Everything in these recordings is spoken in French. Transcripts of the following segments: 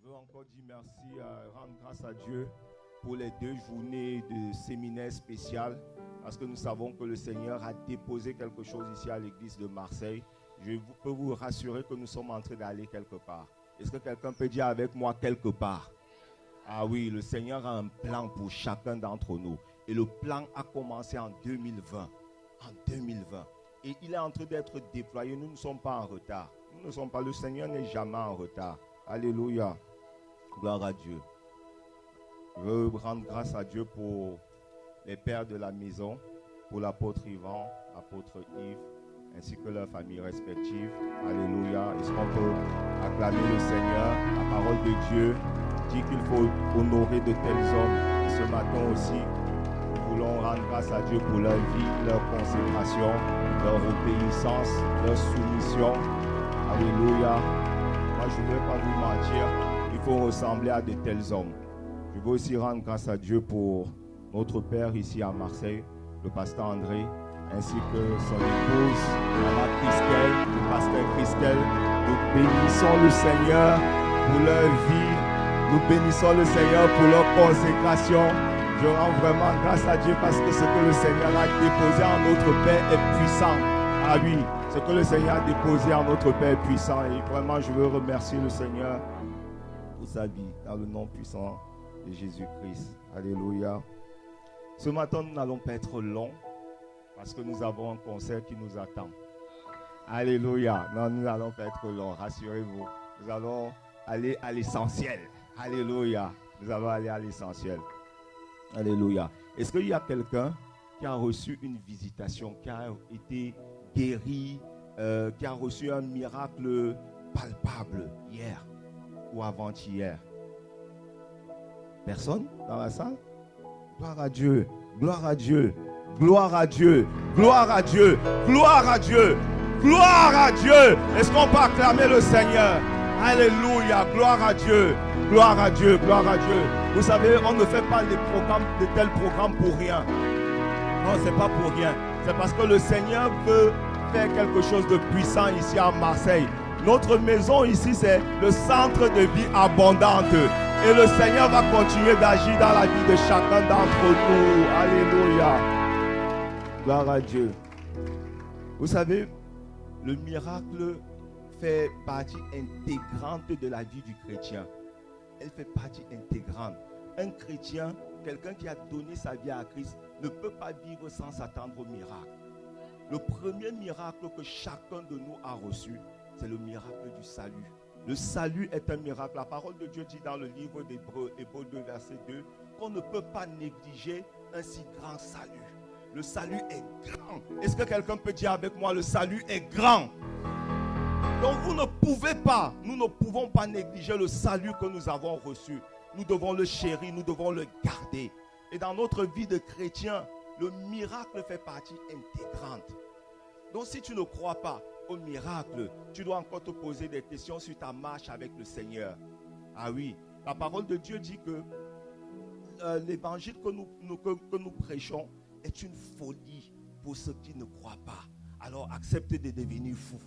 veux encore dire merci, rendre grâce à Dieu pour les 2 journées de séminaire spécial, parce que nous savons que le Seigneur a déposé quelque chose ici à l'église de Marseille. Je peux vous rassurer que nous sommes en train d'aller quelque part. Est-ce que quelqu'un peut dire avec moi quelque part? Ah oui, le Seigneur a un plan pour chacun d'entre nous. Et le plan a commencé en 2020. En 2020. Et il est en train d'être déployé. Nous ne sommes pas en retard. Nous ne sommes pas. Le Seigneur n'est jamais en retard. Alléluia. Gloire à Dieu. Je veux rendre grâce à Dieu pour les pères de la maison, pour l'apôtre Yvan, l'apôtre Yves, ainsi que leurs familles respectives. Alléluia. Est-ce qu'on peut acclamer le Seigneur? La parole de Dieu dit qu'il faut honorer de tels hommes. Et ce matin aussi, nous voulons rendre grâce à Dieu pour leur vie, leur consécration, leur obéissance, leur soumission. Alléluia. Moi, je ne veux pas vous mentir, il faut ressembler à de tels hommes. Je veux aussi rendre grâce à Dieu pour notre père ici à Marseille, le pasteur André, ainsi que son épouse, Maman Christelle, le pasteur Christelle. Nous bénissons le Seigneur pour leur vie. Nous bénissons le Seigneur pour leur consécration. Je rends vraiment grâce à Dieu parce que ce que le Seigneur a déposé en notre Père est puissant. Ah oui, ce que le Seigneur a déposé en notre Père est puissant. Et vraiment, je veux remercier le Seigneur pour sa vie, dans le nom puissant de Jésus-Christ. Alléluia. Ce matin, nous n'allons pas être longs parce que nous avons un concert qui nous attend. Alléluia. Non, nous n'allons pas être longs, rassurez-vous. Nous allons aller à l'essentiel. Alléluia. Nous allons aller à l'essentiel. Alléluia. Est-ce qu'il y a quelqu'un qui a reçu une visitation, qui a été guéri, qui a reçu un miracle palpable hier ou avant-hier? Personne dans la salle? Gloire à Dieu, gloire à Dieu, gloire à Dieu, gloire à Dieu, gloire à Dieu, gloire à Dieu. Est-ce qu'on peut acclamer le Seigneur? Alléluia, gloire à Dieu, gloire à Dieu, gloire à Dieu. Vous savez, on ne fait pas de tels programmes pour rien. Non, c'est pas pour rien. C'est parce que le Seigneur veut faire quelque chose de puissant ici à Marseille. Notre maison ici, c'est le centre de vie abondante. Et le Seigneur va continuer d'agir dans la vie de chacun d'entre nous. Alléluia. Gloire à Dieu. Vous savez, le miracle fait partie intégrante de la vie du chrétien. Elle fait partie intégrante. Un chrétien, quelqu'un qui a donné sa vie à Christ, ne peut pas vivre sans s'attendre au miracle. Le premier miracle que chacun de nous a reçu, c'est le miracle du salut. Le salut est un miracle. La parole de Dieu dit dans le livre d'Hébreux, Hébreux 2, verset 2, qu'on ne peut pas négliger un si grand salut. Le salut est grand. Est-ce que quelqu'un peut dire avec moi, le salut est grand? Donc vous ne pouvez pas, nous ne pouvons pas négliger le salut que nous avons reçu. Nous devons le chérir, nous devons le garder. Et dans notre vie de chrétien, le miracle fait partie intégrante. Donc si tu ne crois pas au miracle, tu dois encore te poser des questions sur ta marche avec le Seigneur. Ah oui, la parole de Dieu dit que l'évangile que nous prêchons est une folie pour ceux qui ne croient pas. Alors accepte de devenir fou.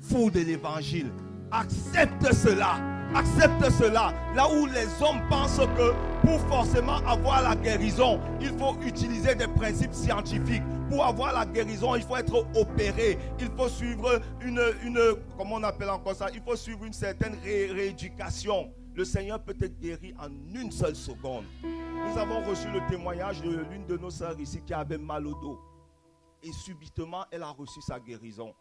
Fou de l'évangile. Accepte cela. Accepte cela. Là où les hommes pensent que pour forcément avoir la guérison, il faut utiliser des principes scientifiques. Pour avoir la guérison, il faut être opéré. Il faut suivre comment on appelle encore ça? Il faut suivre une certaine rééducation. Le Seigneur peut te guérir en une seule seconde. Nous avons reçu le témoignage de l'une de nos sœurs ici qui avait mal au dos. Et subitement, elle a reçu sa guérison.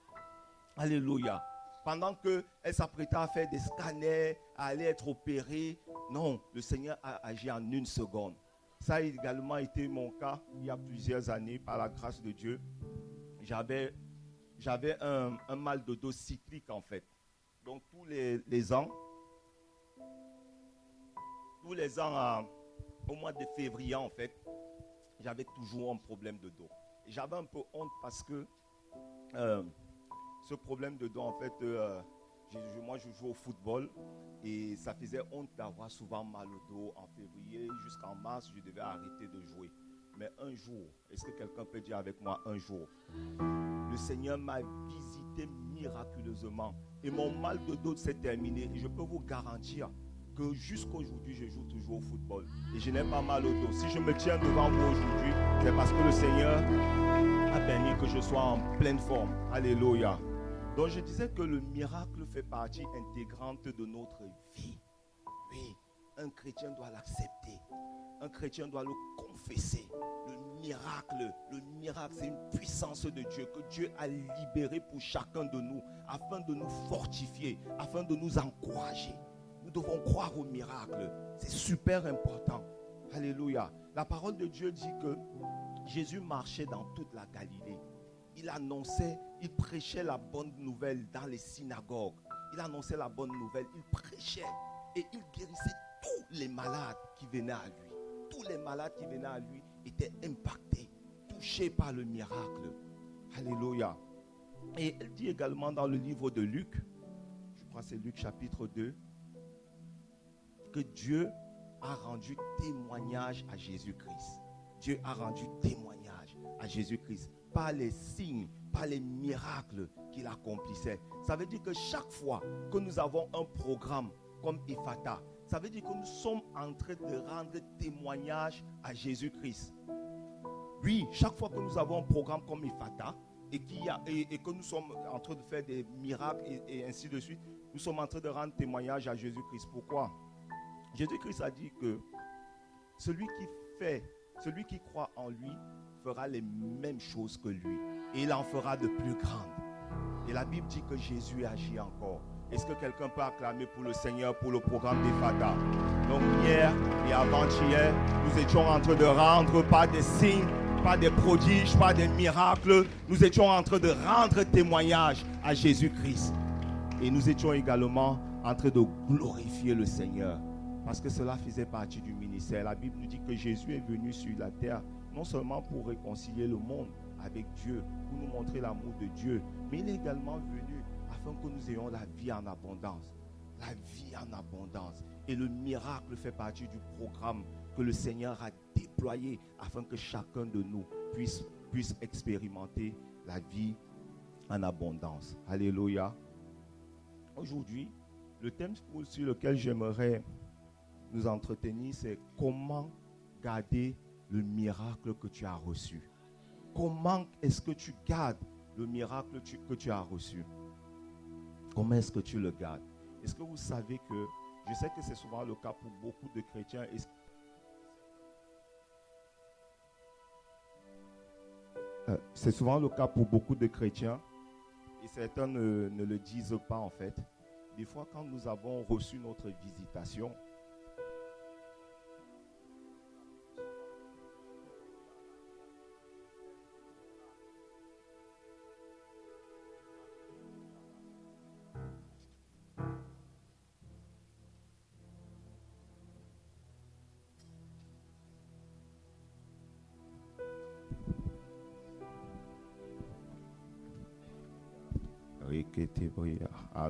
Alléluia. Pendant qu'elle s'apprêtait à faire des scanners, à aller être opérée, non, le Seigneur a agi en une seconde. Ça a également été mon cas il y a plusieurs années, par la grâce de Dieu. J'avais un mal de dos cyclique en fait. Donc tous les ans, au mois de février en fait, j'avais toujours un problème de dos. Et j'avais un peu honte parce que ce problème de dos en fait, moi je joue au football et ça faisait honte d'avoir souvent mal au dos. En février jusqu'en mars, je devais arrêter de jouer. Mais un jour, est-ce que quelqu'un peut dire avec moi un jour, le Seigneur m'a visité miraculeusement et mon mal de dos s'est terminé. Et je peux vous garantir que jusqu'aujourd'hui, je joue toujours au football. Et je n'ai pas mal au dos. Si je me tiens devant vous aujourd'hui, c'est parce que le Seigneur a permis que je sois en pleine forme. Alléluia. Donc je disais que le miracle fait partie intégrante de notre vie. Oui, un chrétien doit l'accepter. Un chrétien doit le confesser. Le miracle, c'est une puissance de Dieu que Dieu a libérée pour chacun de nous, afin de nous fortifier, afin de nous encourager. Nous devons croire au miracle. C'est super important. Alléluia. La parole de Dieu dit que Jésus marchait dans toute la Galilée. Il annonçait, il prêchait la bonne nouvelle dans les synagogues. Il annonçait la bonne nouvelle, il prêchait et il guérissait tous les malades qui venaient à lui. Tous les malades qui venaient à lui étaient impactés, touchés par le miracle. Alléluia. Et elle dit également dans le livre de Luc, je crois que c'est Luc chapitre 2, que Dieu a rendu témoignage à Jésus-Christ. Dieu a rendu témoignage à Jésus-Christ par les signes, par les miracles qu'il accomplissait. Ça veut dire que chaque fois que nous avons un programme comme Ephata, ça veut dire que nous sommes en train de rendre témoignage à Jésus-Christ. Oui, chaque fois que nous avons un programme comme Ephata et que nous sommes en train de faire des miracles et ainsi de suite, nous sommes en train de rendre témoignage à Jésus-Christ. Pourquoi? Jésus-Christ a dit que celui qui croit en lui fera les mêmes choses que lui et il en fera de plus grandes. Et la Bible dit que Jésus agit encore. Est-ce que quelqu'un peut acclamer pour le Seigneur pour le programme d'Ephata? Donc hier et avant-hier, nous étions en train de rendre par des signes, par des prodiges, par des miracles, nous étions en train de rendre témoignage à Jésus-Christ. Et nous étions également en train de glorifier le Seigneur. Parce que cela faisait partie du ministère. La Bible nous dit que Jésus est venu sur la terre, non seulement pour réconcilier le monde avec Dieu, pour nous montrer l'amour de Dieu, mais il est également venu afin que nous ayons la vie en abondance. La vie en abondance. Et le miracle fait partie du programme que le Seigneur a déployé afin que chacun de nous puisse expérimenter la vie en abondance. Alléluia. Aujourd'hui, le thème sur lequel j'aimerais nous entretenir, c'est comment garder le miracle que tu as reçu. Comment est-ce que tu gardes le miracle que tu as reçu? Comment est-ce que tu le gardes? Est-ce que vous savez que, je sais que c'est souvent le cas pour beaucoup de chrétiens, c'est souvent le cas pour beaucoup de chrétiens, et certains ne le disent pas en fait. Des fois, quand nous avons reçu notre visitation,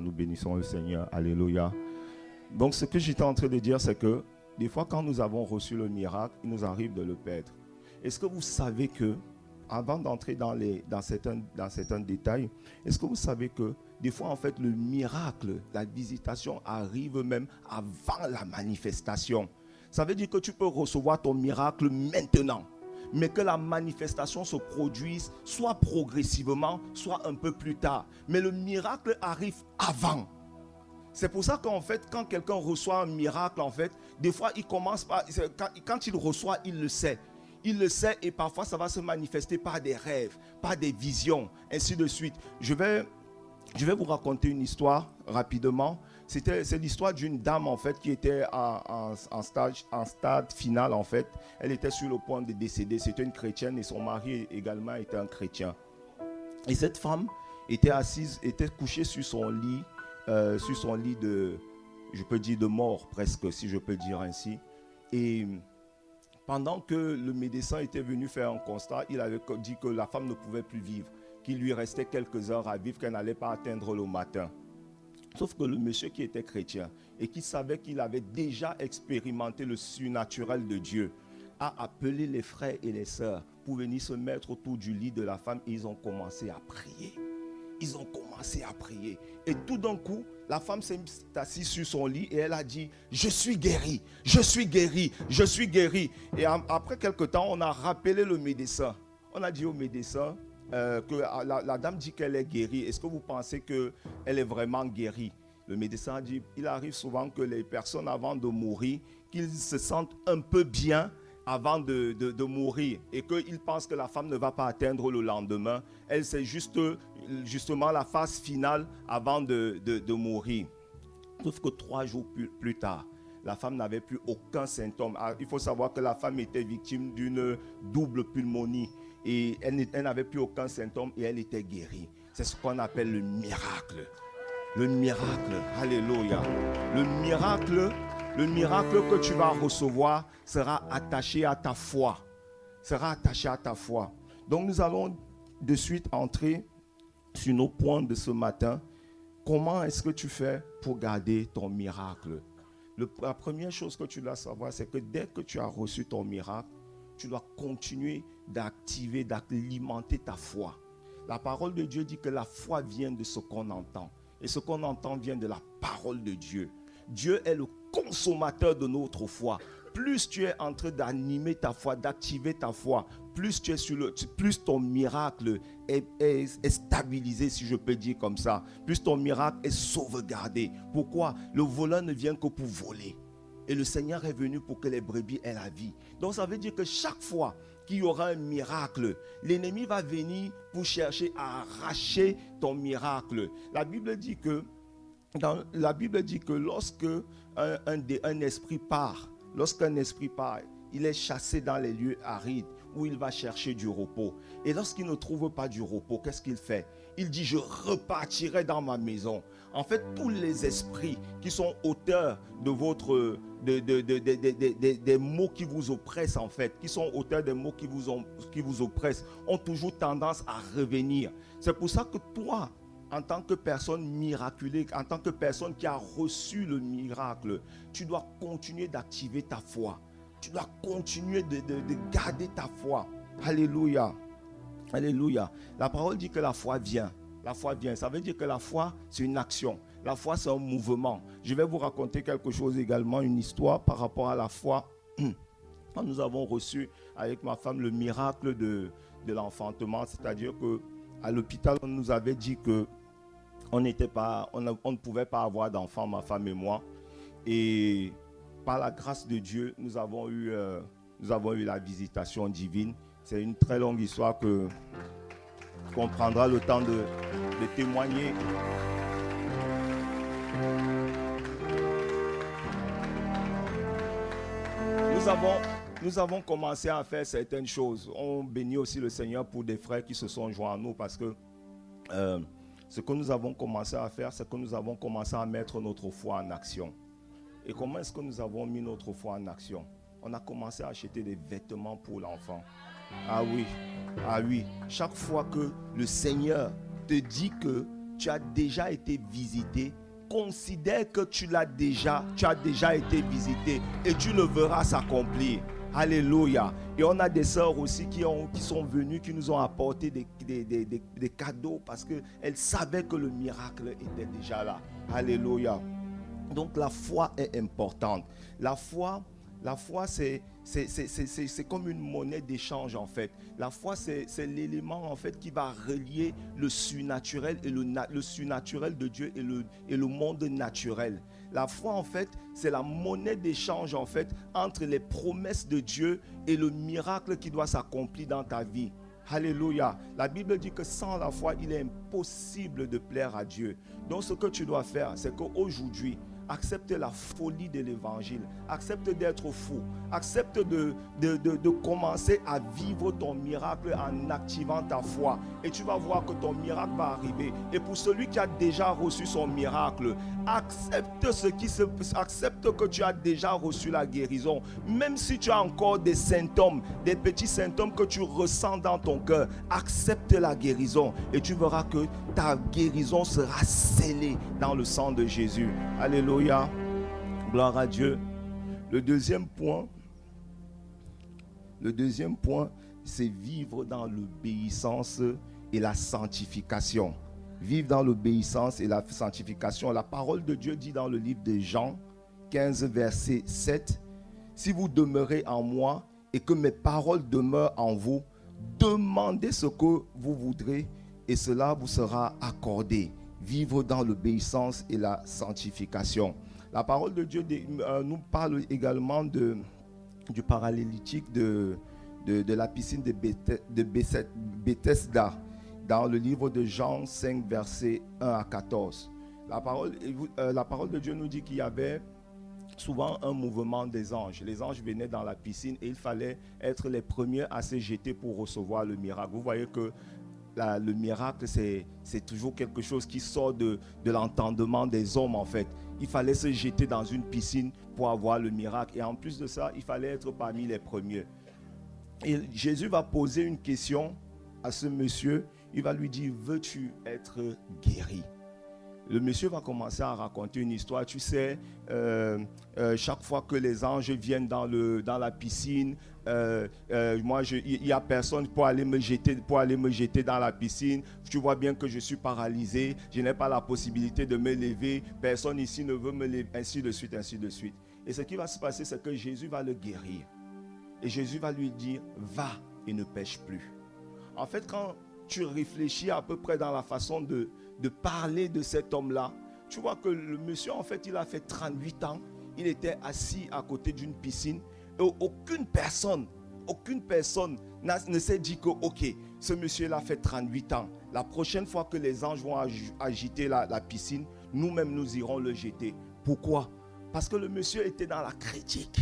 nous bénissons le Seigneur, alléluia. Donc ce que j'étais en train de dire, c'est que des fois quand nous avons reçu le miracle, il nous arrive de le perdre. Est-ce que vous savez que, avant d'entrer dans certains détails, est-ce que vous savez que des fois en fait le miracle, la visitation arrive même avant la manifestation? Ça veut dire que tu peux recevoir ton miracle maintenant, mais que la manifestation se produise soit progressivement, soit un peu plus tard. Mais le miracle arrive avant. C'est pour ça qu'en fait, quand quelqu'un reçoit un miracle, en fait, des fois, il commence par... Quand il reçoit, il le sait. Il le sait et parfois, ça va se manifester par des rêves, par des visions, ainsi de suite. Je vais vous raconter une histoire rapidement. C'est l'histoire d'une dame en fait qui était en stade final en fait. Elle était sur le point de décéder. C'était une chrétienne et son mari également était un chrétien. Et cette femme était couchée sur son lit de, je peux dire de mort presque, si je peux dire ainsi. Et pendant que le médecin était venu faire un constat, il avait dit que la femme ne pouvait plus vivre, qu'il lui restait quelques heures à vivre, qu'elle n'allait pas atteindre le matin. Sauf que le monsieur qui était chrétien et qui savait qu'il avait déjà expérimenté le surnaturel de Dieu a appelé les frères et les sœurs pour venir se mettre autour du lit de la femme et ils ont commencé à prier. Ils ont commencé à prier. Et tout d'un coup, la femme s'est assise sur son lit et elle a dit, je suis guérie, je suis guérie, je suis guérie. Et après quelque temps, on a rappelé le médecin. On a dit au médecin que la dame dit qu'elle est guérie. Est-ce que vous pensez qu'elle est vraiment guérie? Le médecin a dit, il arrive souvent que les personnes avant de mourir, qu'ils se sentent un peu bien avant de mourir et qu'ils pensent que la femme ne va pas atteindre le lendemain. Elle, c'est justement la phase finale avant de mourir. Sauf que 3 jours plus tard, la femme n'avait plus aucun symptôme. Il faut savoir que la femme était victime d'une double pneumonie et elle n'avait plus aucun symptôme et elle était guérie. C'est ce qu'on appelle le miracle. Le miracle, alléluia. Le miracle que tu vas recevoir sera attaché à ta foi. Sera attaché à ta foi. Donc nous allons de suite entrer sur nos points de ce matin. Comment est-ce que tu fais pour garder ton miracle? La première chose que tu dois savoir, c'est que dès que tu as reçu ton miracle, tu dois continuer d'activer, d'alimenter ta foi. La parole de Dieu dit que la foi vient de ce qu'on entend. Et ce qu'on entend vient de la parole de Dieu. Dieu est le consommateur de notre foi. Plus tu es en train d'animer ta foi, d'activer ta foi, plus tu es plus ton miracle est stabilisé, si je peux dire comme ça. Plus ton miracle est sauvegardé. Pourquoi? Le voleur ne vient que pour voler. Et le Seigneur est venu pour que les brebis aient la vie. Donc ça veut dire que chaque fois qu'il y aura un miracle, l'ennemi va venir pour chercher à arracher ton miracle. La Bible dit que lorsque un esprit part, il est chassé dans les lieux arides où il va chercher du repos. Et lorsqu'il ne trouve pas du repos, qu'est-ce qu'il fait? Il dit, je repartirai dans ma maison. En fait, tous les esprits qui sont auteurs des mots qui vous oppressent, en fait, qui sont auteurs des mots qui vous oppressent, ont toujours tendance à revenir. C'est pour ça que toi, en tant que personne miraculée, en tant que personne qui a reçu le miracle, tu dois continuer d'activer ta foi. Tu dois continuer de garder ta foi. Alléluia. Alléluia. La parole dit que la foi vient. La foi vient. Ça veut dire que la foi, c'est une action. La foi, c'est un mouvement. Je vais vous raconter quelque chose également, une histoire par rapport à la foi. Quand nous avons reçu avec ma femme le miracle de l'enfantement, c'est-à-dire qu'à l'hôpital, on nous avait dit que on ne pouvait pas avoir d'enfant, ma femme et moi. Et par la grâce de Dieu, nous avons eu la visitation divine. C'est une très longue histoire qu'on prendra le temps de témoigner. Nous avons commencé à faire certaines choses. On bénit aussi le Seigneur pour des frères qui se sont joints à nous parce que ce que nous avons commencé à faire, c'est que nous avons commencé à mettre notre foi en action. Et comment est-ce que nous avons mis notre foi en action? On a commencé à acheter des vêtements pour l'enfant. Ah oui. Chaque fois que le Seigneur te dit que tu as déjà été visité, considère que tu as déjà été visité et tu le verras s'accomplir. Alléluia. Et on a des sœurs aussi qui sont venues, qui nous ont apporté des cadeaux parce qu'elles savaient que le miracle était déjà là. Alléluia. Donc la foi est importante. La foi c'est comme une monnaie d'échange en fait. La foi c'est l'élément en fait qui va relier le surnaturel et le surnaturel de Dieu et le monde naturel. La foi en fait c'est la monnaie d'échange en fait entre les promesses de Dieu et le miracle qui doit s'accomplir dans ta vie. Alléluia. La Bible dit que sans la foi, il est impossible de plaire à Dieu. Donc ce que tu dois faire, c'est qu'aujourd'hui, accepte la folie de l'évangile. Accepte d'être fou. Accepte de commencer à vivre ton miracle en activant ta foi. Et tu vas voir que ton miracle va arriver. Et pour celui qui a déjà reçu son miracle, accepte que tu as déjà reçu la guérison. Même si tu as encore des symptômes, des petits symptômes que tu ressens dans ton cœur, accepte la guérison. Et tu verras que ta guérison sera scellée dans le sang de Jésus. Alléluia. Gloire à Dieu. Le deuxième point, c'est vivre dans l'obéissance et la sanctification. Vivre dans l'obéissance et la sanctification. La parole de Dieu dit dans le livre de Jean 15, verset 7, « Si vous demeurez en moi et que mes paroles demeurent en vous, demandez ce que vous voudrez et cela vous sera accordé. » Vivre dans l'obéissance et la sanctification. La parole de Dieu nous parle également du paralytique de la piscine de Bethesda dans le livre de Jean 5, versets 1 à 14. La parole de Dieu nous dit qu'il y avait souvent un mouvement des anges. Les anges venaient dans la piscine et il fallait être les premiers à se jeter pour recevoir le miracle. Vous voyez que le miracle, c'est toujours quelque chose qui sort de l'entendement des hommes en fait. Il fallait se jeter dans une piscine pour avoir le miracle. Et en plus de ça, il fallait être parmi les premiers. Et Jésus va poser une question à ce monsieur. Il va lui dire, veux-tu être guéri? Le monsieur va commencer à raconter une histoire. Tu sais, chaque fois que les anges viennent dans la piscine, moi, il n'y a personne pour aller me jeter dans la piscine. Tu vois bien que je suis paralysé. Je n'ai pas la possibilité de me lever. Personne ici ne veut me lever. Ainsi de suite, ainsi de suite. Et ce qui va se passer, c'est que Jésus va le guérir. Et Jésus va lui dire, va et ne pêche plus. En fait, quand tu réfléchis à peu près dans la façon de parler de cet homme-là, tu vois que le monsieur, en fait, il a fait 38 ans. Il était assis à côté d'une piscine. Et aucune personne ne s'est dit que, ok, ce monsieur-là fait 38 ans. La prochaine fois que les anges vont agiter la piscine, nous-mêmes, nous irons le jeter. Pourquoi? Parce que le monsieur était dans la critique.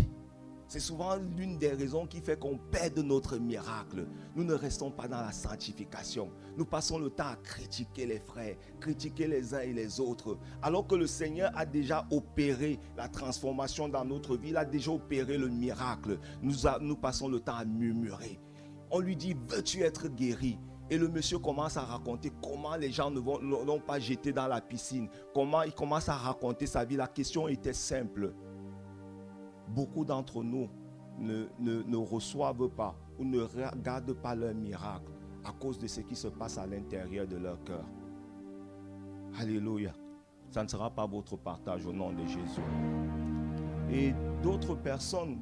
C'est souvent l'une des raisons qui fait qu'on perd notre miracle. Nous ne restons pas dans la sanctification. Nous passons le temps à critiquer les frères, critiquer les uns et les autres. Alors que le Seigneur a déjà opéré la transformation dans notre vie. Il a déjà opéré le miracle. Nous passons le temps à murmurer. On lui dit, veux-tu être guéri? Et le monsieur commence à raconter comment les gens ne l'ont pas jeté dans la piscine. Comment il commence à raconter sa vie. La question était simple. Beaucoup d'entre nous ne reçoivent pas ou ne regardent pas leur miracle à cause de ce qui se passe à l'intérieur de leur cœur. Alléluia. Ça ne sera pas votre partage au nom de Jésus. Et d'autres personnes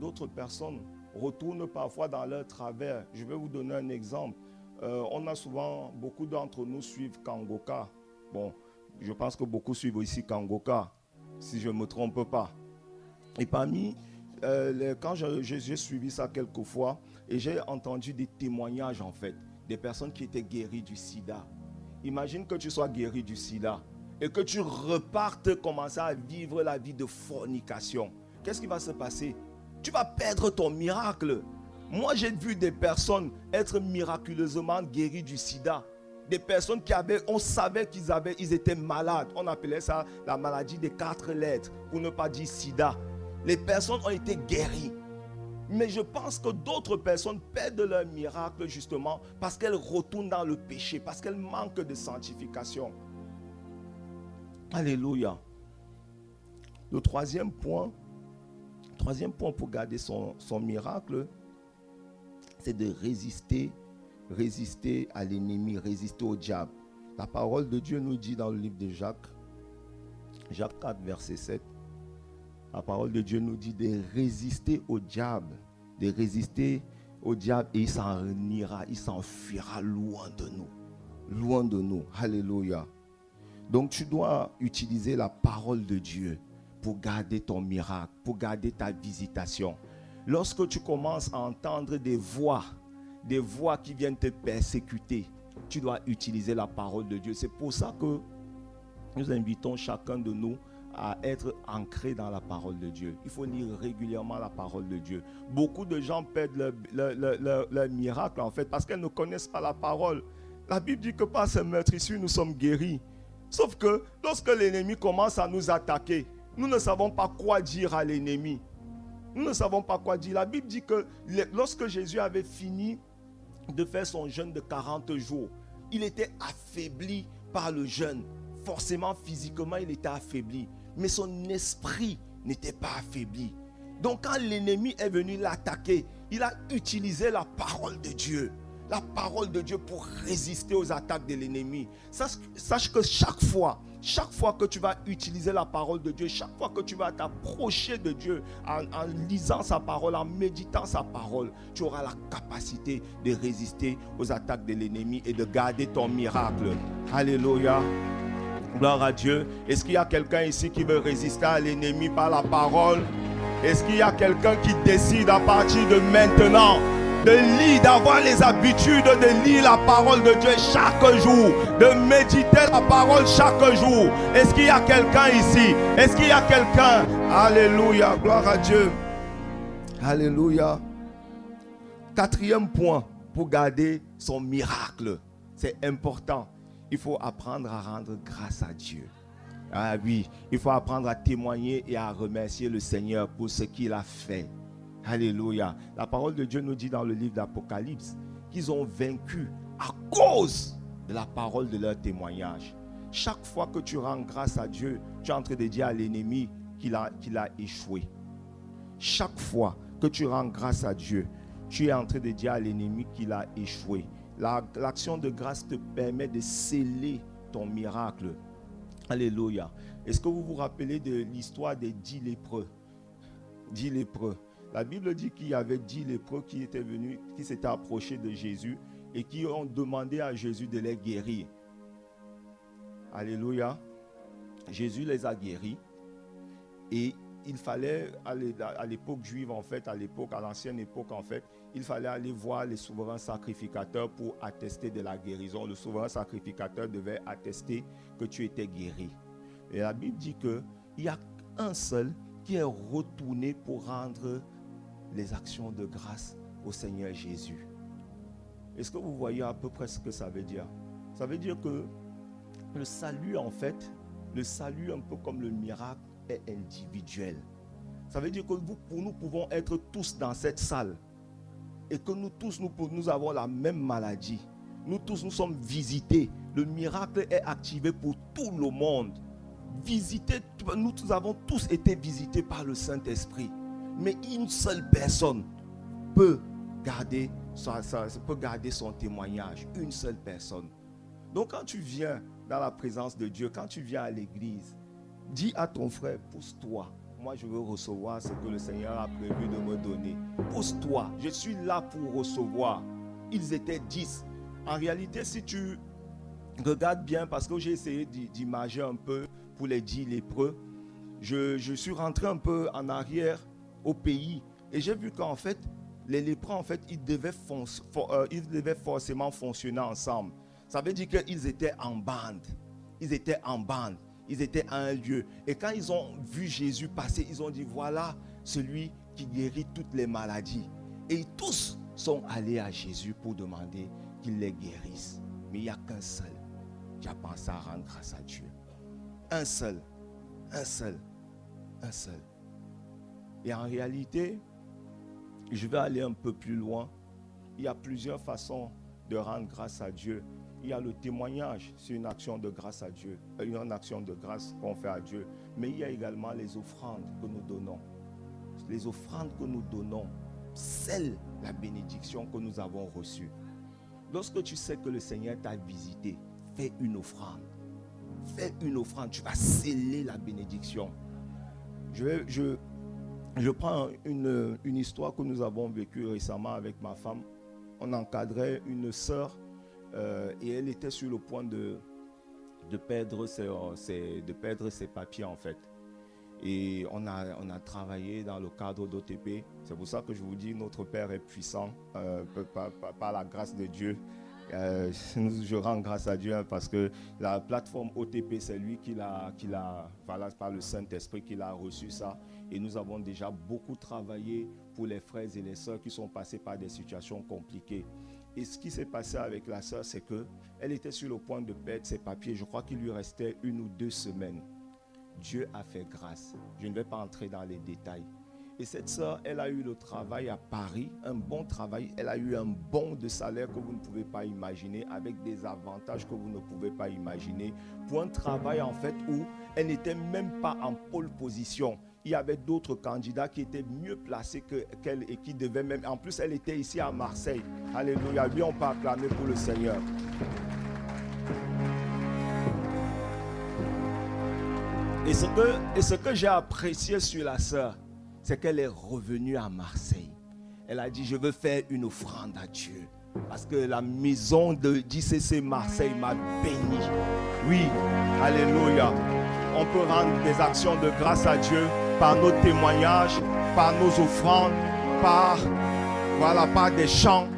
retournent parfois dans leur travers. Je vais vous donner un exemple. On a souvent, beaucoup d'entre nous suivent Kangoka. Bon, je pense que beaucoup suivent ici Kangoka, si je ne me trompe pas. Et parmi, quand j'ai suivi ça quelques fois, et j'ai entendu des témoignages en fait, des personnes qui étaient guéries du sida. Imagine que tu sois guéri du sida et que tu repartes commencer à vivre la vie de fornication. Qu'est-ce qui va se passer? Tu vas perdre ton miracle. Moi, j'ai vu des personnes être miraculeusement guéries du sida. Des personnes on savait qu'ils étaient malades. On appelait ça la maladie des 4 lettres, pour ne pas dire sida. Les personnes ont été guéries. Mais je pense que d'autres personnes perdent leur miracle justement parce qu'elles retournent dans le péché, parce qu'elles manquent de sanctification. Alléluia. Le troisième point pour garder son miracle, c'est de résister à l'ennemi, résister au diable. La parole de Dieu nous dit dans le livre de Jacques 4, verset 7, la parole de Dieu nous dit de résister au diable, et il s'en ira, il s'enfuira loin de nous. Alléluia. Donc tu dois utiliser la parole de Dieu pour garder ton miracle, pour garder ta visitation. Lorsque tu commences à entendre des voix qui viennent te persécuter, tu dois utiliser la parole de Dieu. C'est pour ça que nous invitons chacun de nous à être ancré dans la parole de Dieu. Il faut lire régulièrement la parole de Dieu. Beaucoup de gens perdent leur miracle en fait parce qu'elles ne connaissent pas la parole. La Bible dit que par ce meurtrissure nous sommes guéris. Sauf que lorsque l'ennemi commence à nous attaquer, nous ne savons pas quoi dire à l'ennemi. Nous ne savons pas quoi dire. La Bible dit que lorsque Jésus avait fini de faire son jeûne de 40 jours, il était affaibli par le jeûne. Forcément, physiquement, il était affaibli. Mais son esprit n'était pas affaibli. Donc, quand l'ennemi est venu l'attaquer, il a utilisé la parole de Dieu. la parole de Dieu pour résister aux attaques de l'ennemi. Sache que chaque fois que tu vas utiliser la parole de Dieu, chaque fois que tu vas t'approcher de Dieu en lisant sa parole, en méditant sa parole, tu auras la capacité de résister aux attaques de l'ennemi et de garder ton miracle. Alléluia. Gloire à Dieu. Est-ce qu'il y a quelqu'un ici qui veut résister à l'ennemi par la parole? Est-ce qu'il y a quelqu'un qui décide à partir de maintenant d'avoir les habitudes de lire la parole de Dieu chaque jour, de méditer la parole chaque jour? Est-ce qu'il y a quelqu'un ici? Est-ce qu'il y a quelqu'un? Alléluia, gloire à Dieu. Alléluia. Quatrième point pour garder son miracle, c'est important. Il faut apprendre à rendre grâce à Dieu. Ah oui, il faut apprendre à témoigner et à remercier le Seigneur pour ce qu'il a fait. Alléluia. La parole de Dieu nous dit dans le livre d'Apocalypse qu'ils ont vaincu à cause de la parole de leur témoignage. Chaque fois que tu rends grâce à Dieu, tu es en train de dire à l'ennemi qu'il a échoué. Chaque fois que tu rends grâce à Dieu, tu es en train de dire à l'ennemi qu'il a échoué. L'action de grâce te permet de sceller ton miracle. Alléluia. Est-ce que vous vous rappelez de l'histoire des 10 lépreux? 10 lépreux. La Bible dit qu'il y avait 10 lépreux qui étaient venus, qui s'étaient approchés de Jésus et qui ont demandé à Jésus de les guérir. Alléluia. Jésus les a guéris et il fallait, à l'époque juive en fait, à l'ancienne époque en fait, il fallait aller voir les souverains sacrificateurs pour attester de la guérison. Le souverain sacrificateur devait attester que tu étais guéri. Et la Bible dit qu'il y a un seul qui est retourné pour rendre les actions de grâce au Seigneur Jésus. Est-ce que vous voyez à peu près ce que ça veut dire? Ça veut dire que le salut en fait, le salut un peu comme le miracle est individuel. Ça veut dire que nous pouvons être tous dans cette salle et que nous tous, nous avons la même maladie. Nous tous, nous sommes visités. Le miracle est activé pour tout le monde. Nous avons tous été visités par le Saint-Esprit. Mais une seule personne peut garder son témoignage. Une seule personne. Donc quand tu viens dans la présence de Dieu, quand tu viens à l'église, dis à ton frère, pousse-toi. Moi, je veux recevoir ce que le Seigneur a prévu de me donner. Pousse-toi. Je suis là pour recevoir. Ils étaient 10. En réalité, si tu regardes bien, parce que j'ai essayé d'imager un peu pour les 10 lépreux, je suis rentré un peu en arrière au pays et j'ai vu qu'en fait, les lépreux, en fait, ils devaient forcément fonctionner ensemble. Ça veut dire qu'ils étaient en bande. Ils étaient en bande. Ils étaient à un lieu. Et quand ils ont vu Jésus passer, ils ont dit, voilà celui qui guérit toutes les maladies. Et tous sont allés à Jésus pour demander qu'il les guérisse. Mais il n'y a qu'un seul qui a pensé à rendre grâce à Dieu. Un seul. Un seul. Un seul. Et en réalité, je vais aller un peu plus loin. Il y a plusieurs façons de rendre grâce à Dieu. Il y a le témoignage, c'est une action de grâce à Dieu, une action de grâce qu'on fait à Dieu. Mais il y a également les offrandes que nous donnons. Les offrandes que nous donnons scellent la bénédiction que nous avons reçue. Lorsque tu sais que le Seigneur t'a visité, fais une offrande. Fais une offrande, tu vas sceller la bénédiction. Je prends une histoire que nous avons vécue récemment avec ma femme. On encadrait une sœur et elle était sur le point de perdre ses papiers en fait. Et on a travaillé dans le cadre d'OTP. C'est pour ça que je vous dis, notre Père est puissant par la grâce de Dieu. Je rends grâce à Dieu parce que la plateforme OTP, c'est lui qui l'a par le Saint-Esprit qu'il a reçu ça. Et nous avons déjà beaucoup travaillé pour les frères et les sœurs qui sont passés par des situations compliquées. Et ce qui s'est passé avec la sœur, c'est qu'elle était sur le point de perdre ses papiers. Je crois qu'il lui restait 1 ou 2 semaines. Dieu a fait grâce. Je ne vais pas entrer dans les détails. Et cette sœur, elle a eu le travail à Paris, un bon travail. Elle a eu un bon de salaire que vous ne pouvez pas imaginer, avec des avantages que vous ne pouvez pas imaginer, pour un travail en fait où elle n'était même pas en pole position. il y avait d'autres candidats qui étaient mieux placés qu'elle et qui devaient même... En plus, elle était ici à Marseille. Alléluia. Lui, on peut acclamer pour le Seigneur. Et ce que j'ai apprécié sur la sœur, c'est qu'elle est revenue à Marseille. Elle a dit, je veux faire une offrande à Dieu. Parce que la maison de JCC Marseille m'a béni. Oui, alléluia. On peut rendre des actions de grâce à Dieu par nos témoignages, par nos offrandes, par des chants.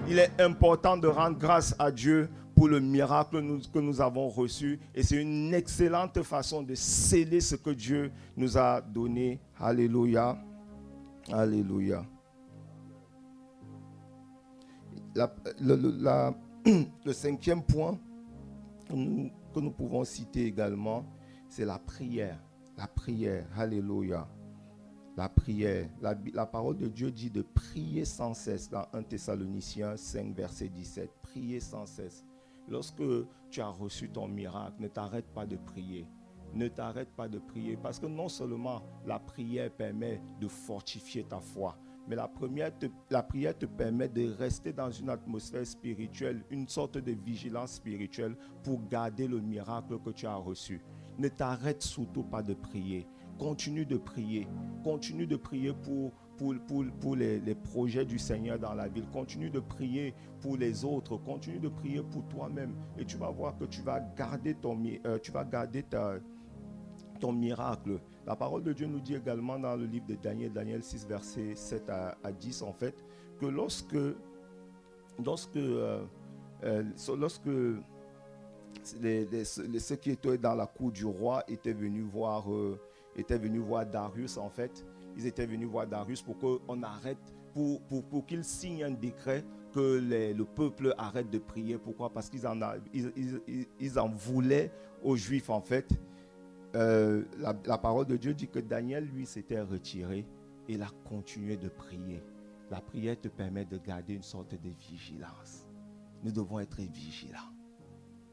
Il est important de rendre grâce à Dieu pour le miracle que nous avons reçu. Et c'est une excellente façon de sceller ce que Dieu nous a donné. Alléluia. Alléluia. Le cinquième point que nous pouvons citer également, c'est la prière. La prière, alléluia. La prière. La parole de Dieu dit de prier sans cesse dans 1 Thessaloniciens 5, verset 17. Prier sans cesse. Lorsque tu as reçu ton miracle, ne t'arrête pas de prier. Ne t'arrête pas de prier parce que non seulement la prière permet de fortifier ta foi, mais la prière te permet de rester dans une atmosphère spirituelle, une sorte de vigilance spirituelle pour garder le miracle que tu as reçu. Ne t'arrête surtout pas de prier. Continue de prier. Continue de prier pour les projets du Seigneur dans la ville. Continue de prier pour les autres. Continue de prier pour toi-même. Et tu vas voir que tu vas garder ton miracle. La parole de Dieu nous dit également dans le livre de Daniel 6, versets 7 à 10, en fait, que lorsque ceux qui étaient dans la cour du roi étaient venus voir Darius, en fait. Ils étaient venus voir Darius pour qu'on arrête, pour qu'il signe un décret que le peuple arrête de prier. Pourquoi? Parce qu'ils en voulaient aux Juifs, en fait. La parole de Dieu dit que Daniel, lui, s'était retiré et il a continué de prier. La prière te permet de garder une sorte de vigilance. Nous devons être vigilants.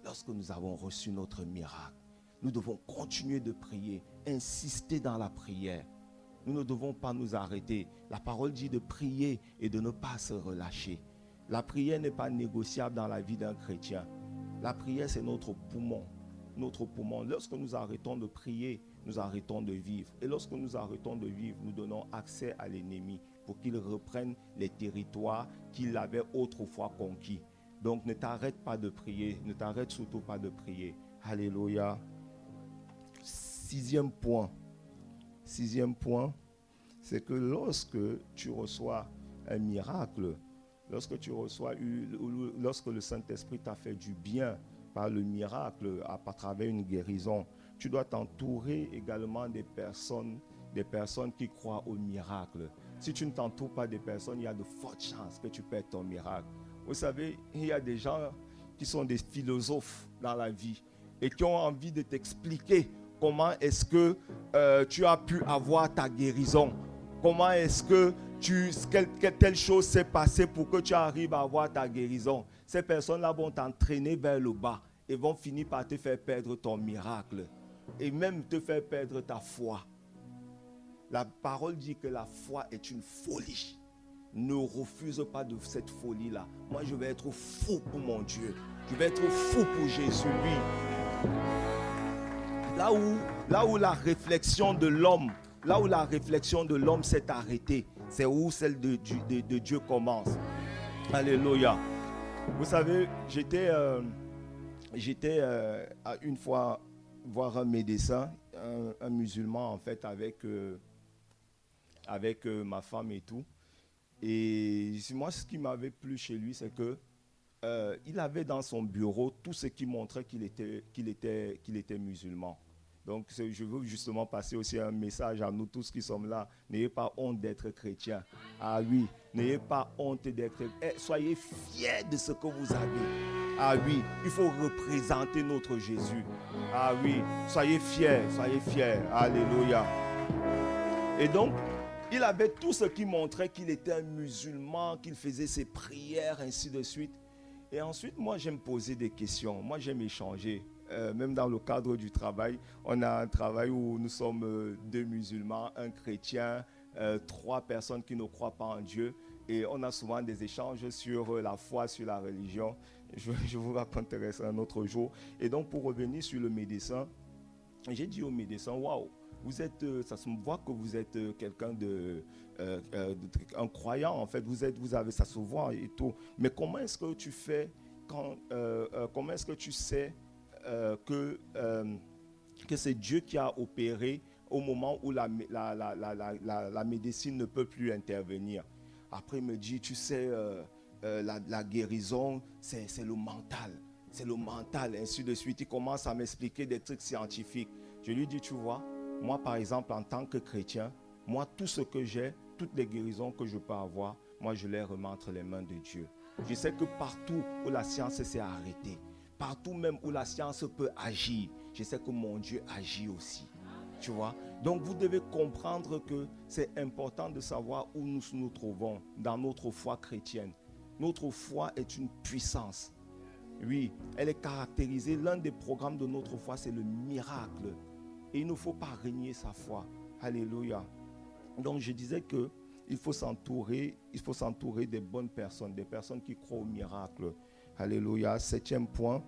Lorsque nous avons reçu notre miracle, nous devons continuer de prier, insister dans la prière. Nous ne devons pas nous arrêter. La parole dit de prier et de ne pas se relâcher. La prière n'est pas négociable dans la vie d'un chrétien. La prière, c'est notre poumon. Notre poumon. Lorsque nous arrêtons de prier, nous arrêtons de vivre. Et lorsque nous arrêtons de vivre, nous donnons accès à l'ennemi pour qu'il reprenne les territoires qu'il avait autrefois conquis. Donc ne t'arrête pas de prier, ne t'arrête surtout pas de prier. Alléluia. Sixième point, c'est que lorsque tu reçois un miracle, lorsque le Saint-Esprit t'a fait du bien, par le miracle, à travers une guérison, tu dois t'entourer également des personnes qui croient au miracle. Si tu ne t'entoures pas des personnes, il y a de fortes chances que tu perdes ton miracle. Vous savez, il y a des gens qui sont des philosophes dans la vie et qui ont envie de t'expliquer comment est-ce que tu as pu avoir ta guérison. Comment est-ce que telle chose s'est passée pour que tu arrives à avoir ta guérison. Ces personnes-là vont t'entraîner vers le bas et vont finir par te faire perdre ton miracle et même te faire perdre ta foi. La parole dit que la foi est une folie. Ne refuse pas de cette folie-là. Moi, je vais être fou pour mon Dieu. Je vais être fou pour Jésus, lui. Là où la réflexion de l'homme s'est arrêtée, c'est où celle de Dieu commence. Alléluia. Vous savez, j'étais une fois voir un médecin, un musulman en fait, avec ma femme et tout. Et moi, ce qui m'avait plu chez lui, c'est que il avait dans son bureau tout ce qui montrait qu'il était musulman. Donc, je veux justement passer aussi un message à nous tous qui sommes là. N'ayez pas honte d'être chrétien. Ah oui, n'ayez pas honte d'être... soyez fiers de ce que vous avez. Ah oui, il faut représenter notre Jésus. Ah oui, soyez fiers. Alléluia. Et donc, il avait tout ce qui montrait qu'il était un musulman, qu'il faisait ses prières, ainsi de suite. Et ensuite, moi, j'aime poser des questions. Moi, j'aime échanger. même dans le cadre du travail, on a un travail où nous sommes 2 musulmans, un chrétien, 3 personnes qui ne croient pas en Dieu. Et on a souvent des échanges sur la foi, sur la religion. Je vous raconterai ça un autre jour. Et donc, pour revenir sur le médecin, j'ai dit au médecin, waouh, vous êtes, ça se voit que vous êtes quelqu'un un croyant en fait. Vous avez, ça se voit et tout. Mais comment est-ce que tu fais comment est-ce que tu sais que c'est Dieu qui a opéré au moment où la médecine ne peut plus intervenir? Après, il me dit, tu sais, la guérison, c'est le mental. C'est le mental, ainsi de suite. Il commence à m'expliquer des trucs scientifiques. Je lui dis, tu vois, moi, par exemple, en tant que chrétien, moi, tout ce que j'ai, toutes les guérisons que je peux avoir, moi, je les remets entre les mains de Dieu. Je sais que partout où la science s'est arrêtée, partout même où la science peut agir, je sais que mon Dieu agit aussi. Tu vois? Donc vous devez comprendre que c'est important de savoir où nous nous trouvons dans notre foi chrétienne. Notre foi est une puissance. Oui, elle est caractérisée. L'un des programmes de notre foi, c'est le miracle. Et il ne faut pas renier sa foi. Alléluia. Donc je disais que il faut s'entourer des bonnes personnes, des personnes qui croient au miracle. Alléluia. 7e point.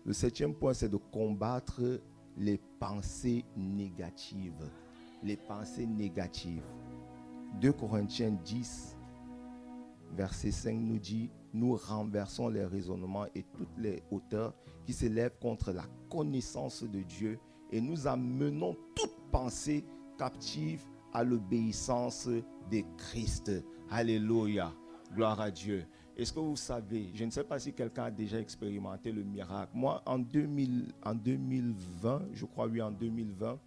Le 7e point, c'est de combattre les pensées négatives. Les pensées négatives. 2 Corinthiens 10, verset 5 nous dit, nous renversons les raisonnements et toutes les hauteurs qui s'élèvent contre la connaissance de Dieu et nous amenons toute pensée captive à l'obéissance de Christ. Alléluia. Gloire à Dieu. Est-ce que vous savez, je ne sais pas si quelqu'un a déjà expérimenté le miracle. Moi, en 2020, je crois, oui, en 2020,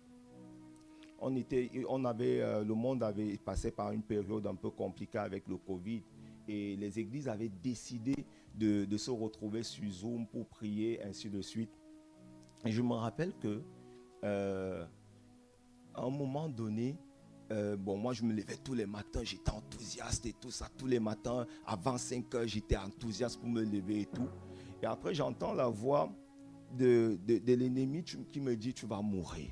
le monde avait passé par une période un peu compliquée avec le Covid et les églises avaient décidé de se retrouver sur Zoom pour prier, ainsi de suite. Et je me rappelle que à un moment donné, moi je me levais tous les matins, j'étais enthousiaste et tout ça, tous les matins, avant 5 heures, j'étais enthousiaste pour me lever et tout. Et après j'entends la voix de l'ennemi qui me dit, tu vas mourir.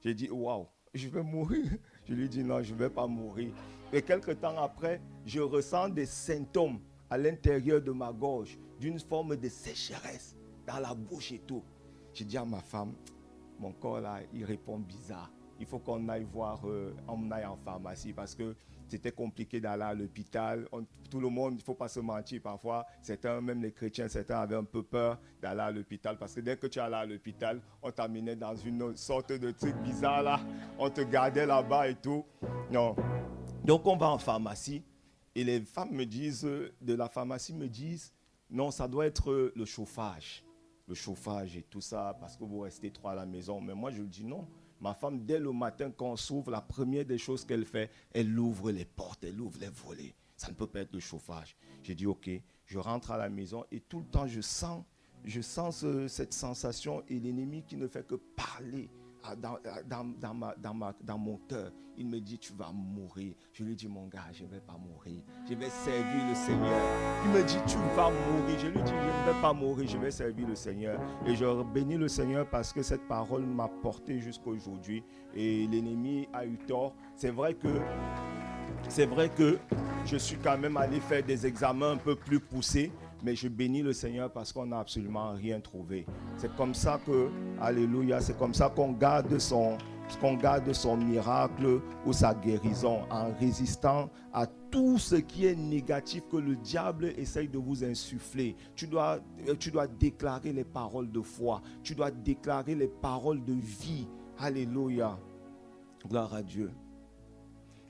J'ai dit, waouh, je vais mourir. Je lui dis, non, je ne vais pas mourir. Et quelques temps après, je ressens des symptômes à l'intérieur de ma gorge, d'une forme de sécheresse dans la bouche et tout. J'ai dit à ma femme, mon corps là, il répond bizarre. Il faut qu'on aille on aille en pharmacie parce que c'était compliqué d'aller à l'hôpital. Tout le monde, il ne faut pas se mentir parfois. Certains, même les chrétiens, certains avaient un peu peur d'aller à l'hôpital parce que dès que tu allais à l'hôpital, on t'amenait dans une sorte de truc bizarre là. On te gardait là-bas et tout. Non. Donc on va en pharmacie et les femmes de la pharmacie me disent, non, ça doit être le chauffage. Le chauffage et tout ça parce que vous restez trop à la maison. Mais moi, je dis non. Ma femme, dès le matin, quand on s'ouvre, la première des choses qu'elle fait, elle ouvre les portes, elle ouvre les volets. Ça ne peut pas être le chauffage. J'ai dit, ok, je rentre à la maison et tout le temps, je sens cette sensation et l'ennemi qui ne fait que parler dans mon cœur. Il me dit, tu vas mourir. Je lui dis, mon gars, je ne vais pas mourir. Je vais servir le Seigneur. Il me dit, tu vas mourir. Je lui dis, je ne vais pas mourir, je vais servir le Seigneur. Et je bénis le Seigneur parce que cette parole m'a porté jusqu'à aujourd'hui. Et l'ennemi a eu tort. C'est vrai que je suis quand même allé faire des examens un peu plus poussés. Mais je bénis le Seigneur parce qu'on n'a absolument rien trouvé. C'est comme ça que, alléluia, c'est comme ça qu'on garde son miracle ou sa guérison en résistant à tout ce qui est négatif que le diable essaye de vous insuffler. Tu dois déclarer les paroles de foi. Tu dois déclarer les paroles de vie. Alléluia. Gloire à Dieu.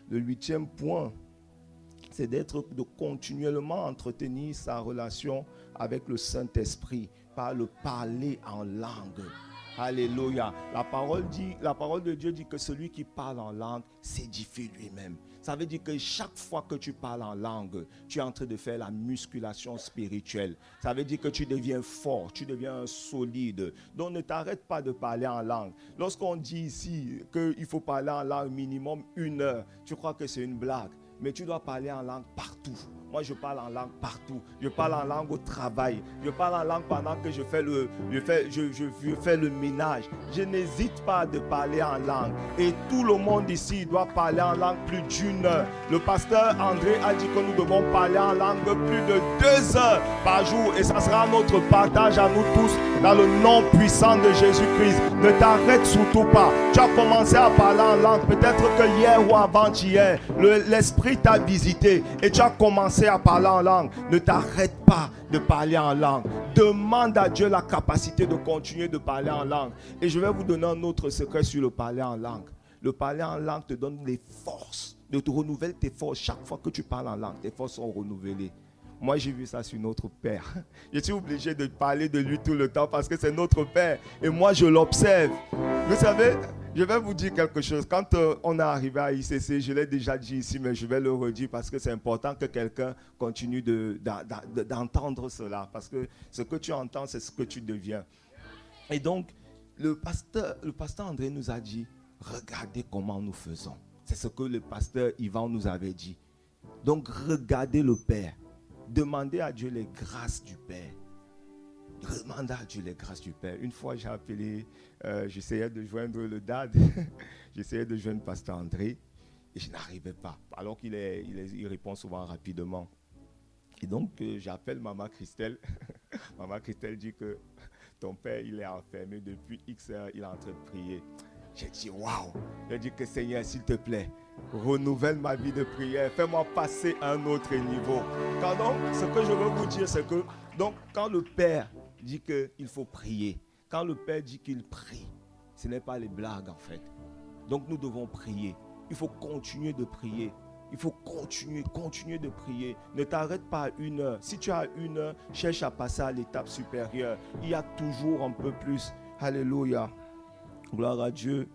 Le 8e point, c'est de continuellement entretenir sa relation avec le Saint-Esprit par le parler en langue. Alléluia. La parole de Dieu dit que celui qui parle en langue s'édifie lui-même. Ça veut dire que chaque fois que tu parles en langue, tu es en train de faire la musculation spirituelle. Ça veut dire que tu deviens fort, tu deviens solide. Donc ne t'arrête pas de parler en langue. Lorsqu'on dit ici qu'il faut parler en langue minimum 1 heure, tu crois que c'est une blague. Mais tu dois parler en langue partout. Moi, je parle en langue partout. Je parle en langue au travail. Je parle en langue pendant que je fais le ménage. Je n'hésite pas de parler en langue. Et tout le monde ici doit parler en langue plus d'une heure. Le pasteur André a dit que nous devons parler en langue plus de 2 heures par jour. Et ça sera notre partage à nous tous dans le nom puissant de Jésus-Christ. Ne t'arrête surtout pas. Tu as commencé à parler en langue. Peut-être que hier ou avant-hier, l'Esprit t'a visité et tu as commencé à parler en langue. Ne t'arrête pas de parler en langue. Demande à Dieu la capacité de continuer de parler en langue. Et je vais vous donner un autre secret sur le parler en langue. Le parler en langue te donne les forces, de te renouveler tes forces. Chaque fois que tu parles en langue, tes forces sont renouvelées. Moi, j'ai vu ça sur notre Père. Je suis obligé de parler de lui tout le temps parce que c'est notre Père. Et moi, je l'observe. Vous savez, je vais vous dire quelque chose. Quand on est arrivé à ICC, je l'ai déjà dit ici, mais je vais le redire parce que c'est important que quelqu'un continue d'entendre cela. Parce que ce que tu entends, c'est ce que tu deviens. Et donc, le pasteur André nous a dit, regardez comment nous faisons. C'est ce que le pasteur Yvan nous avait dit. Donc, regardez le Père. Demandez à Dieu les grâces du Père. Demandez à Dieu les grâces du Père. Une fois, j'ai appelé, j'essayais de joindre le DAD, j'essayais de joindre Pasteur André et je n'arrivais pas. Alors qu'il il répond souvent rapidement. Et donc, j'appelle Maman Christelle. Maman Christelle dit que ton père, il est enfermé depuis X heures, il est en train de prier. J'ai dit, waouh! J'ai dit que Seigneur, s'il te plaît, renouvelle ma vie de prière. Fais-moi passer à un autre niveau. Donc, ce que je veux vous dire, c'est que donc, quand le Père dit qu'il faut prier, quand le Père dit qu'il prie, ce n'est pas les blagues en fait. Donc, nous devons prier. Il faut continuer de prier. Il faut continuer de prier. Ne t'arrête pas à 1 heure. Si tu as 1 heure, cherche à passer à l'étape supérieure. Il y a toujours un peu plus. Alléluia. Gloire à Dieu.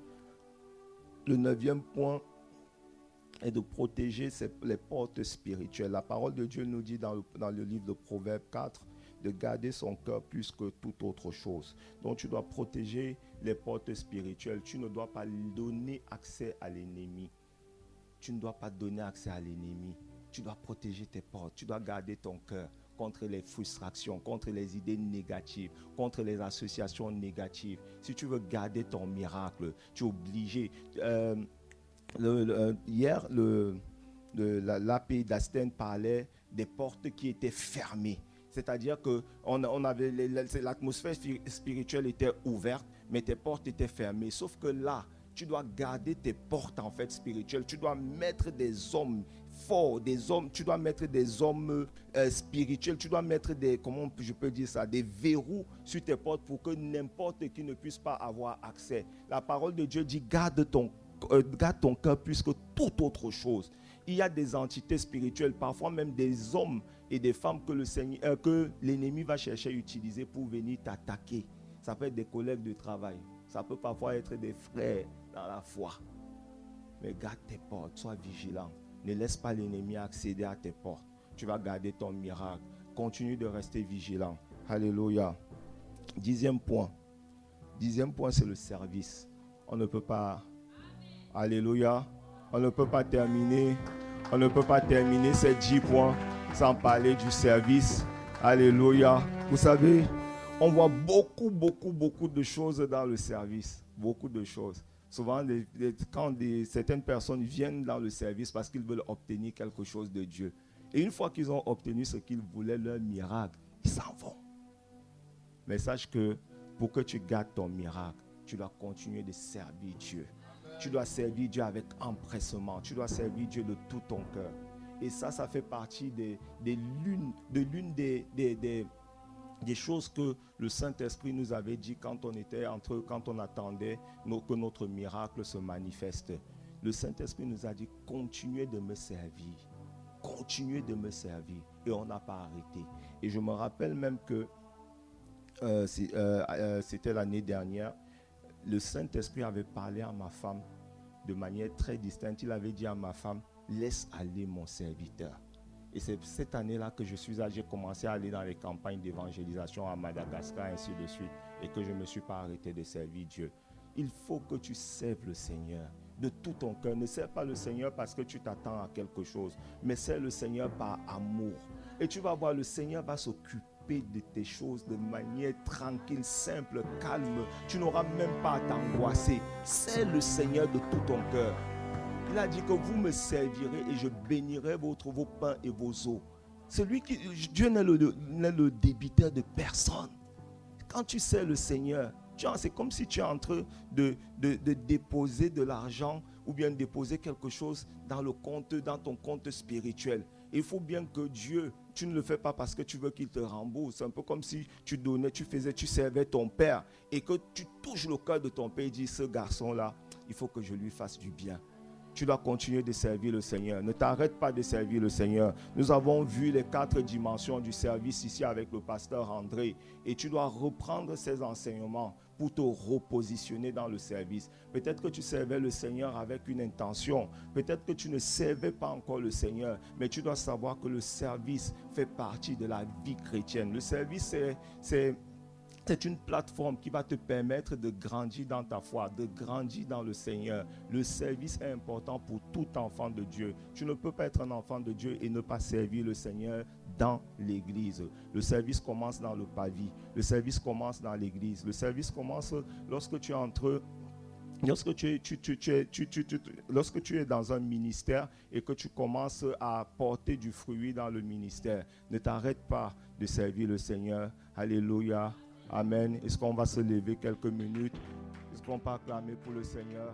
Le 9e point est de protéger les portes spirituelles. La parole de Dieu nous dit dans le livre de Proverbes 4 de garder son cœur plus que toute autre chose. Donc tu dois protéger les portes spirituelles. Tu ne dois pas donner accès à l'ennemi. Tu ne dois pas donner accès à l'ennemi. Tu dois protéger tes portes. Tu dois garder ton cœur contre les frustrations, contre les idées négatives, contre les associations négatives. Si tu veux garder ton miracle, tu es obligé. Hier, l'AP d'Asten parlait des portes qui étaient fermées. C'est-à-dire que l'atmosphère spirituelle était ouverte, mais tes portes étaient fermées. Sauf que là, tu dois garder tes portes en fait spirituelles. Tu dois mettre des hommes forts, tu dois mettre des hommes spirituels. Tu dois mettre des verrous sur tes portes pour que n'importe qui ne puisse pas avoir accès. La parole de Dieu dit garde ton cœur plus que toute autre chose. Il y a des entités spirituelles, parfois même des hommes et des femmes que l'ennemi va chercher à utiliser pour venir t'attaquer. Ça peut être des collègues de travail. Ça peut parfois être des frères dans la foi. Mais garde tes portes, sois vigilant. Ne laisse pas l'ennemi accéder à tes portes. Tu vas garder ton miracle. Continue de rester vigilant. Alléluia. 10e point. 10e point, c'est le service. On ne peut pas... Alléluia. On ne peut pas terminer. On ne peut pas terminer ces 10 points sans parler du service. Alléluia. Vous savez, on voit beaucoup de choses dans le service. Beaucoup de choses. Souvent, quand certaines personnes viennent dans le service parce qu'ils veulent obtenir quelque chose de Dieu. Et une fois qu'ils ont obtenu ce qu'ils voulaient, leur miracle, ils s'en vont. Mais sache que pour que tu gardes ton miracle, tu dois continuer de servir Dieu. Tu dois servir Dieu avec empressement. Tu dois servir Dieu de tout ton cœur. Et ça fait partie de l'une des choses que le Saint-Esprit nous avait dit quand on attendait que notre miracle se manifeste. Le Saint-Esprit nous a dit, continuez de me servir. Continuez de me servir. Et on n'a pas arrêté. Et je me rappelle même que c'était l'année dernière, le Saint-Esprit avait parlé à ma femme de manière très distincte. Il avait dit à ma femme, laisse aller mon serviteur. Et c'est cette année-là que j'ai commencé à aller dans les campagnes d'évangélisation à Madagascar, ainsi de suite, et que je ne me suis pas arrêté de servir Dieu. Il faut que tu serves le Seigneur. de tout ton cœur. Ne sers pas le Seigneur parce que tu t'attends à quelque chose, mais sers le Seigneur par amour. Et tu vas voir, le Seigneur va s'occuper de tes choses de manière tranquille, simple, calme. Tu n'auras même pas à t'angoisser. Sers le Seigneur de tout ton cœur. Il a dit que vous me servirez et je bénirai vos pains et vos eaux. Dieu n'est le débiteur de personne. Quand tu sers le Seigneur, c'est comme si tu es en train de déposer de l'argent ou bien déposer quelque chose dans ton compte spirituel. Et il faut bien que Dieu, tu ne le fais pas parce que tu veux qu'il te rembourse. C'est un peu comme si tu servais ton père et que tu touches le cœur de ton père et dis, ce garçon-là, il faut que je lui fasse du bien. Tu dois continuer de servir le Seigneur. Ne t'arrête pas de servir le Seigneur. Nous avons vu les 4 dimensions du service ici avec le pasteur André. Et tu dois reprendre ces enseignements pour te repositionner dans le service. Peut-être que tu servais le Seigneur avec une intention. Peut-être que tu ne servais pas encore le Seigneur. Mais tu dois savoir que le service fait partie de la vie chrétienne. Le service, c'est une plateforme qui va te permettre de grandir dans ta foi, de grandir dans le Seigneur. Le service est important pour tout enfant de Dieu. Tu ne peux pas être un enfant de Dieu et ne pas servir le Seigneur dans l'église. Le service commence dans le pavis. Le service commence dans l'église. Le service commence lorsque tu entres. Lorsque tu es dans un ministère et que tu commences à porter du fruit dans le ministère, ne t'arrête pas de servir le Seigneur. Alléluia. Amen. Est-ce qu'on va se lever quelques minutes? Est-ce qu'on peut acclamer pour le Seigneur?